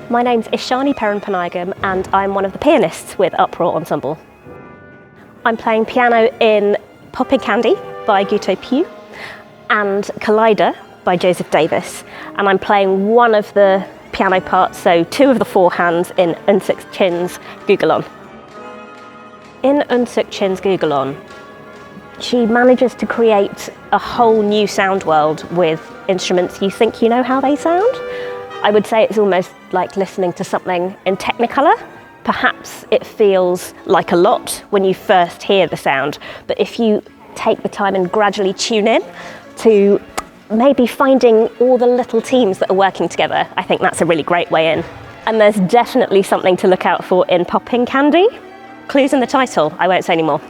My name's Ishani Perenpanayagam and I'm one of the pianists with Uproar Ensemble. I'm playing piano in Popping Candy by Guto Pugh and Collider by Joseph Davis, and I'm playing one of the piano parts, so two of the four hands in Eunsook Chin's Gugalon. In Eunsook Chin's Gugalon, she manages to create a whole new sound world with instruments you think you know how they sound. I would say it's almost like listening to something in Technicolor. Perhaps it feels like a lot when you first hear the sound, but if you take the time and gradually tune in to maybe finding all the little teams that are working together, I think that's a really great way in. And there's definitely something to look out for in Popping Candy. Clues in the title, I won't say any more.